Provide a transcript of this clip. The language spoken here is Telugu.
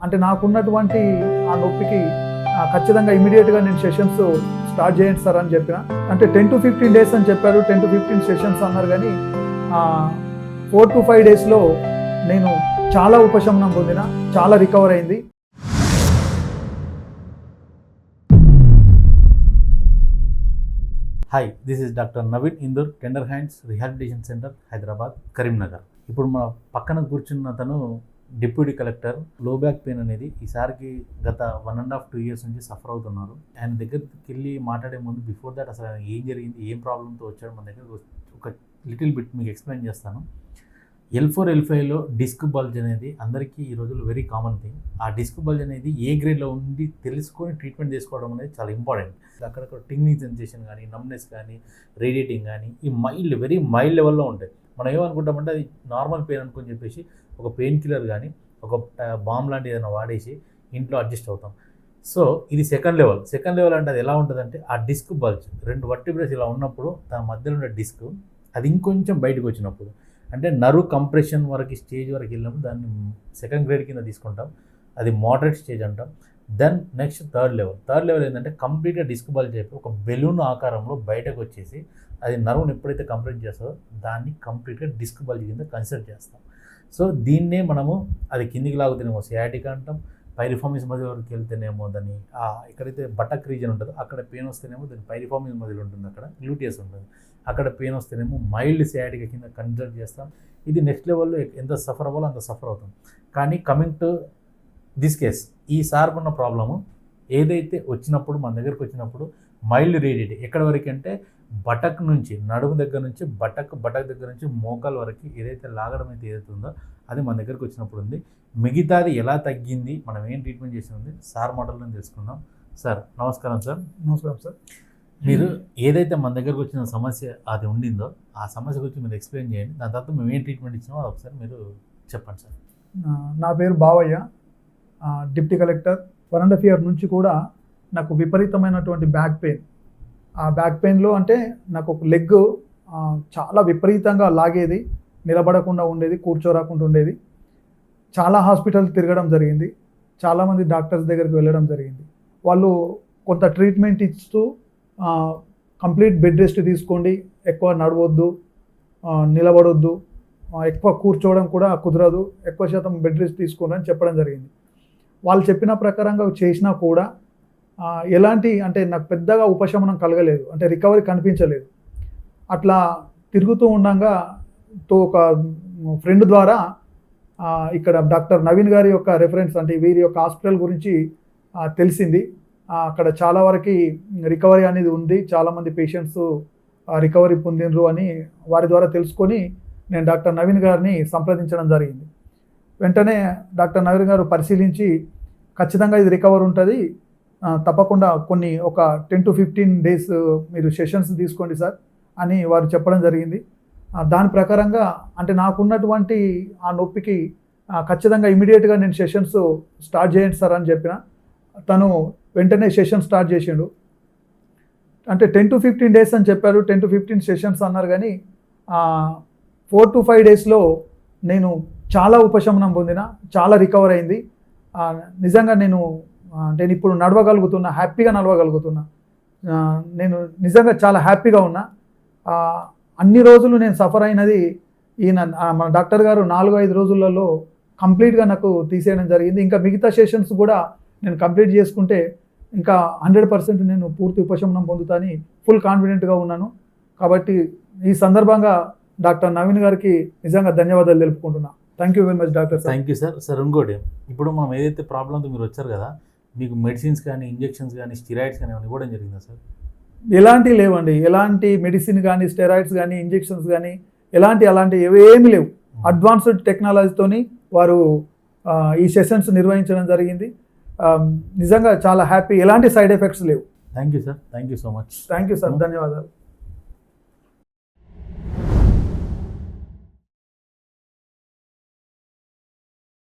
అంటే నాకున్నటువంటి ఆ నొప్పికి ఖచ్చితంగా ఇమీడియట్గా నేను సెషన్స్ స్టార్ట్ చేయండి సార్ అని చెప్పిన. అంటే 10 to 15 days అని చెప్పారు, 10 to 15 సెషన్స్ అన్నారు. కానీ 4 to 5 daysలో నేను చాలా ఉపశమనం పొందిన, చాలా రికవర్ అయింది. Hi, this is doctor Naveen Indur, tender hands rehabilitation centre, Hyderabad, Karimnagar. ఇప్పుడు మన పక్కన కూర్చున్న అతను డిప్యూటీ కలెక్టర్. లో బ్యాక్ పెయిన్ అనేది ఈసారికి గత 1.5-2 years నుంచి సఫర్ అవుతున్నారు. ఆయన దగ్గరికి వెళ్ళి మాట్లాడే ముందు బిఫోర్ దట్ అసలు ఏం జరిగింది, ఏం ప్రాబ్లంతో వచ్చాడు మన దగ్గర ఒక లిటిల్ బిట్ మీకు ఎక్స్ప్లెయిన్ చేస్తాను. L4, L5లో డిస్క్ బల్జ్ అనేది అందరికీ ఈ రోజుల్లో వెరీ కామన్ థింగ్. ఆ డిస్క్ బల్జ్ అనేది ఏ గ్రేడ్లో ఉండి తెలుసుకొని ట్రీట్మెంట్ చేసుకోవడం అనేది చాలా ఇంపార్టెంట్. అక్కడక్కడ టింగ్లింగ్ సెన్సేషన్ కానీ, నమ్నెస్ కానీ, రేడియేటింగ్ కానీ, ఈ వెరీ మైల్డ్ లెవెల్లో ఉంటాయి. మనం ఏమనుకుంటామంటే అది నార్మల్ పెయిన్ అనుకుని చెప్పేసి ఒక పెయిన్ కిల్లర్ కానీ, ఒక బాంబ్ లాంటి ఏదైనా వాడేసి ఇంట్లో అడ్జస్ట్ అవుతాం. సో ఇది సెకండ్ లెవెల్. అంటే అది ఎలా ఉంటుందంటే, ఆ డిస్క్ బల్జ్ 2 వర్టిబ్రేస్ ఇలా ఉన్నప్పుడు దాని మధ్యలో ఉన్న డిస్క్ అది ఇంకొంచెం బయటకు వచ్చినప్పుడు, అంటే నర్వ్ కంప్రెషన్ వరకు స్టేజ్ వరకు వెళ్ళినప్పుడు దాన్ని సెకండ్ గ్రేడ్ కింద తీసుకుంటాం. అది మోడరేట్ స్టేజ్ అంటాం. దెన్ నెక్స్ట్ థర్డ్ లెవెల్ ఏంటంటే కంప్లీట్గా డిస్క్ బల్జ్ అయిపోయి ఒక బెలూన్ ఆకారంలో బయటకు వచ్చేసి అది నర్వ్ని ఎప్పుడైతే కంప్లీట్ చేస్తుందో దాన్ని కంప్లీట్గా డిస్క్ బల్జ్ కింద కన్సిడర్ చేస్తాం. సో దీన్నే మనము అది కిందికి లాగుతేనేమో సియాటిక్ అంటాం, పైరిఫార్మిస్ మజిల్ వరకు వెళ్తేనేమో దాన్ని ఎక్కడైతే బటక్ రీజన్ ఉంటుందో అక్కడ పెయిన్ వస్తేనేమో దాన్ని పైరిఫార్మిస్ మజిల్ ఉంటుంది, అక్కడ గ్లూటియస్ ఉంటుంది, అక్కడ పెయిన్ వస్తేనేమో మైల్డ్ సియాటిక్ కింద కన్సిడర్ చేస్తాం. ఇది నెక్స్ట్ లెవెల్లో ఎంత సఫర్ అవ్వాలో అంత సఫర్ అవుతాం. కానీ కమింగ్ టు దిస్ కేస్, ఈ సార్కు ఉన్న ప్రాబ్లము ఏదైతే వచ్చినప్పుడు మన దగ్గరకు వచ్చినప్పుడు మైల్డ్ రేడియేట్ ఎక్కడ వరకు అంటే బటక్ నుంచి నడుము దగ్గర నుంచి బటక్ దగ్గర నుంచి మోకాల వరకు ఏదైతే లాగడం అయితే ఏదైతే ఉందో అది మన దగ్గరకు వచ్చినప్పుడు ఉంది. మిగతాది ఎలా తగ్గింది, మనం ఏం ట్రీట్మెంట్ చేసి ఉంది సార్ మాటల్లో తెలుసుకుందాం. సార్ నమస్కారం. నమస్కారం సార్. మీరు ఏదైతే మన దగ్గరకు వచ్చిన సమస్య అది ఉండిందో ఆ సమస్య గురించి మీరు ఎక్స్ప్లెయిన్ చేయండి. దాని తర్వాత మేము ఏం ట్రీట్మెంట్ ఇచ్చినామో అది ఒకసారి మీరు చెప్పండి సార్. నా పేరు బావయ్య, డిప్యూటీ కలెక్టర్. 1.5 years నుంచి కూడా నాకు విపరీతమైనటువంటి బ్యాక్ పెయిన్. ఆ బ్యాక్ పెయిన్లో అంటే నాకు ఒక లెగ్ చాలా విపరీతంగా లాగేది, నిలబడకుండా ఉండేది, కూర్చోరాకుండా ఉండేది. చాలా హాస్పిటల్ తిరగడం జరిగింది, చాలామంది డాక్టర్స్ దగ్గరికి వెళ్ళడం జరిగింది. వాళ్ళు కొంత ట్రీట్మెంట్ ఇస్తూ కంప్లీట్ బెడ్ రెస్ట్ తీసుకోండి, ఎక్కువ నడవద్దు, నిలబడొద్దు, ఎక్కువ కూర్చోవడం కూడా కుదరదు, ఎక్కువ శాతం బెడ్ రెస్ట్ తీసుకోండి అని చెప్పడం జరిగింది. వాళ్ళు చెప్పిన ప్రకారంగా చేసినా కూడా ఎలాంటి అంటే నాకు పెద్దగా ఉపశమనం కలగలేదు, అంటే రికవరీ కనిపించలేదు. అట్లా తిరుగుతూ ఉండగా ఒక ఫ్రెండ్ ద్వారా ఇక్కడ డాక్టర్ నవీన్ గారి యొక్క రెఫరెన్స్ అంటే వీరి యొక్క హాస్పిటల్ గురించి తెలిసింది. అక్కడ చాలా వరకు రికవరీ అనేది ఉంది, చాలామంది పేషెంట్స్ రికవరీ పొందినరు అని వారి ద్వారా తెలుసుకొని నేను డాక్టర్ నవీన్ గారిని సంప్రదించడం జరిగింది. వెంటనే డాక్టర్ నవీన్ గారు పరిశీలించి ఖచ్చితంగా ఇది రికవర్ ఉంటుంది, తప్పకుండా ఒక 10 to 15 days మీరు సెషన్స్ తీసుకోండి సార్ అని వారు చెప్పడం జరిగింది. దాని ప్రకారంగా అంటే నాకున్నటువంటి ఆ నొప్పికి ఖచ్చితంగా ఇమీడియట్గా నేను సెషన్స్ స్టార్ట్ చేయండి సార్ అని చెప్పిన. తను వెంటనే సెషన్ స్టార్ట్ చేసిండు. అంటే 10 to 15 days అని చెప్పారు, 10 to 15 సెషన్స్ అన్నారు. కానీ 4 to 5 daysలో నేను చాలా ఉపశమనం పొందిన, చాలా రికవర్ అయింది. నిజంగా నేను ఇప్పుడు నడవగలుగుతున్నా, హ్యాపీగా నడవగలుగుతున్నా. నేను నిజంగా చాలా హ్యాపీగా ఉన్నా. అన్ని రోజులు నేను సఫర్ అయినది మన డాక్టర్ గారు 4-5 రోజులలో కంప్లీట్గా నాకు తీసేయడం జరిగింది. ఇంకా మిగతా సెషన్స్ కూడా నేను కంప్లీట్ చేసుకుంటే ఇంకా 100% నేను పూర్తి ఉపశమనం పొందుతాని ఫుల్ కాన్ఫిడెంట్గా ఉన్నాను. కాబట్టి ఈ సందర్భంగా డాక్టర్ నవీన్ గారికి నిజంగా ధన్యవాదాలు తెలుపుకుంటున్నా. Thank you very much doctor sir. Thank you sir. Sir ఇంకోటి, ఇప్పుడు మనం ఏదైతే ప్రాబ్లంతో మీరు వచ్చారు కదా, మీకు మెడిసిన్స్ కానీ, ఇంజెక్షన్స్ కానీ, స్టిరాయిడ్స్ కానీ ఏమైనా ఇవ్వడం జరిగిందా సార్? ఎలాంటివి లేవండి, ఎలాంటి మెడిసిన్ కానీ, స్టెరాయిడ్స్ కానీ, ఇంజెక్షన్స్ కానీ అలాంటి ఏమీ లేవు. అడ్వాన్స్డ్ టెక్నాలజీతోని వారు ఈ సెషన్స్ నిర్వహించడం జరిగింది. నిజంగా చాలా హ్యాపీ, ఎలాంటి సైడ్ ఎఫెక్ట్స్ లేవు. Thank you sir. Thank you so much. Thank you sir. ధన్యవాదాలు.